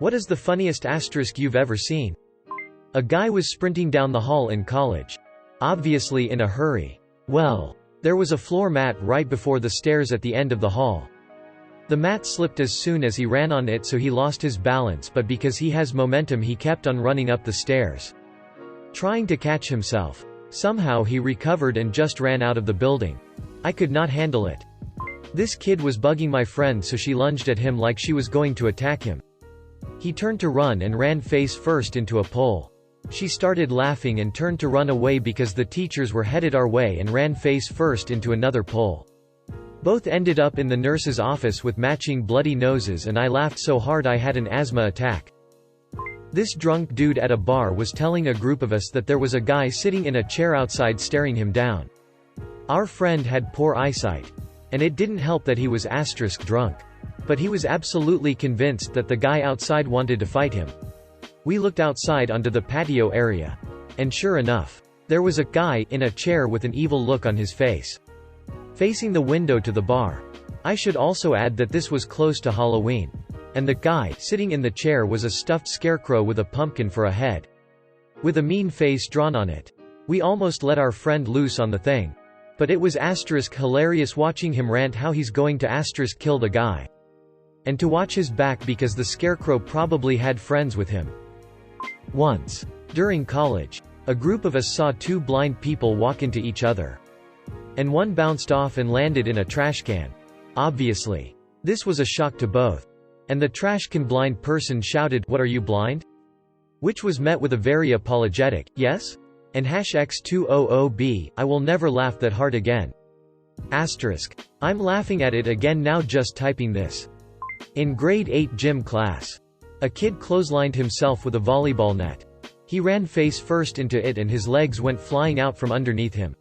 What is the funniest asterisk you've ever seen? A guy was sprinting down the hall in college. Obviously in a hurry. Well, there was a floor mat right before the stairs at the end of the hall. The mat slipped as soon as he ran on it, so he lost his balance, but because he has momentum he kept on running up the stairs, trying to catch himself. Somehow he recovered and just ran out of the building. I could not handle it. This kid was bugging my friend, so she lunged at him like she was going to attack him. He turned to run and ran face first into a pole. She started laughing and turned to run away because the teachers were headed our way, and ran face first into another pole. Both ended up in the nurse's office with matching bloody noses, and I laughed so hard I had an asthma attack. This drunk dude at a bar was telling a group of us that there was a guy sitting in a chair outside staring him down. Our friend had poor eyesight, and it didn't help that he was asterisk drunk. But he was absolutely convinced that the guy outside wanted to fight him. We looked outside onto the patio area, and sure enough, there was a guy in a chair with an evil look on his face, facing the window to the bar. I should also add that this was close to Halloween, and the guy sitting in the chair was a stuffed scarecrow with a pumpkin for a head, with a mean face drawn on it. We almost let our friend loose on the thing. But it was asterisk hilarious watching him rant how he's going to asterisk kill the guy, and to watch his back because the scarecrow probably had friends with him. Once, during college, a group of us saw two blind people walk into each other, and one bounced off and landed in a trash can. Obviously, this was a shock to both, and the trash can blind person shouted, "What, are you blind?" Which was met with a very apologetic, "Yes?" and #X200B, I will never laugh that hard again. Asterisk. I'm laughing at it again now just typing this. In grade 8 gym class, a kid clotheslined himself with a volleyball net. He ran face first into it and his legs went flying out from underneath him.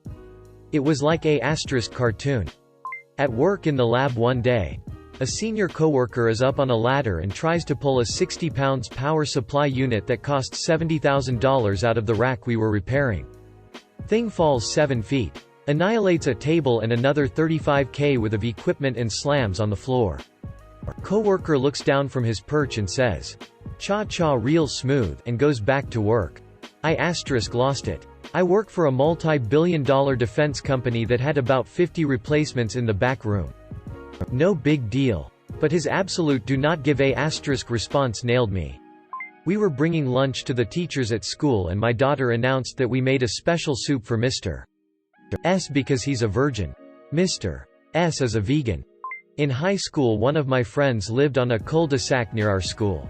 It was like a asterisk cartoon. At work in the lab one day, a senior coworker is up on a ladder and tries to pull a 60 pounds power supply unit that cost $70,000 out of the rack we were repairing. Thing falls 7 feet, annihilates a table and another 35K worth of equipment and slams on the floor. Coworker looks down from his perch and says, "Cha-cha, real smooth," and goes back to work. I asterisk lost it. I work for a multi-billion-dollar defense company that had about 50 replacements in the back room. No big deal. But his absolute do not give a asterisk response nailed me. We were bringing lunch to the teachers at school and my daughter announced that we made a special soup for Mr. S because he's a virgin. Mr. S is a vegan. In high school one of my friends lived on a cul-de-sac near our school.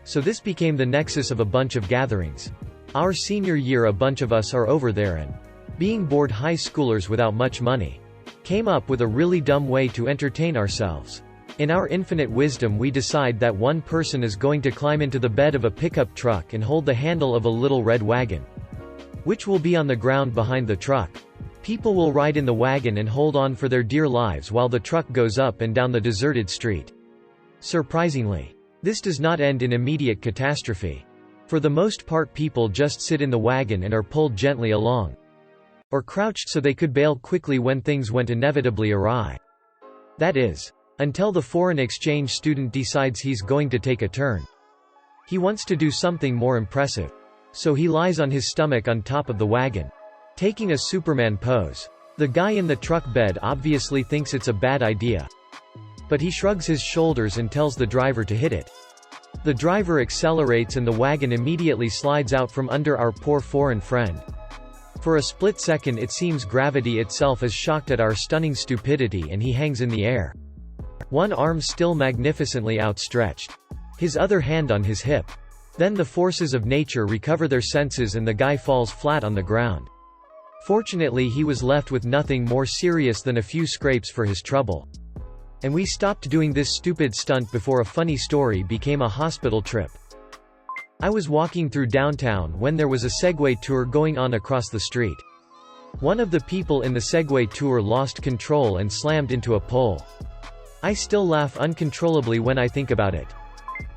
So this became the nexus of a bunch of gatherings. Our senior year a bunch of us are over there and, being bored high schoolers without much money, came up with a really dumb way to entertain ourselves. In our infinite wisdom we decide that one person is going to climb into the bed of a pickup truck and hold the handle of a little red wagon, which will be on the ground behind the truck. People will ride in the wagon and hold on for their dear lives while the truck goes up and down the deserted street. Surprisingly, this does not end in immediate catastrophe. For the most part people just sit in the wagon and are pulled gently along, or crouched so they could bail quickly when things went inevitably awry. That is, until the foreign exchange student decides he's going to take a turn. He wants to do something more impressive. So he lies on his stomach on top of the wagon, taking a Superman pose. The guy in the truck bed obviously thinks it's a bad idea, but he shrugs his shoulders and tells the driver to hit it. The driver accelerates and the wagon immediately slides out from under our poor foreign friend. For a split second it seems gravity itself is shocked at our stunning stupidity and he hangs in the air, one arm still magnificently outstretched, his other hand on his hip. Then the forces of nature recover their senses and the guy falls flat on the ground. Fortunately he was left with nothing more serious than a few scrapes for his trouble. And we stopped doing this stupid stunt before a funny story became a hospital trip. I was walking through downtown when there was a Segway tour going on across the street. One of the people in the Segway tour lost control and slammed into a pole. I still laugh uncontrollably when I think about it.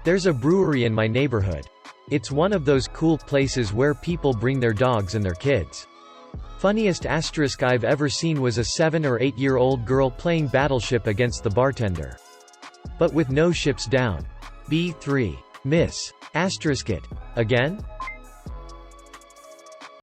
There's a brewery in my neighborhood. It's one of those cool places where people bring their dogs and their kids. Funniest asterisk I've ever seen was a 7 or 8-year-old girl playing Battleship against the bartender, but with no ships down. B3. Miss. Asterisk it. Again?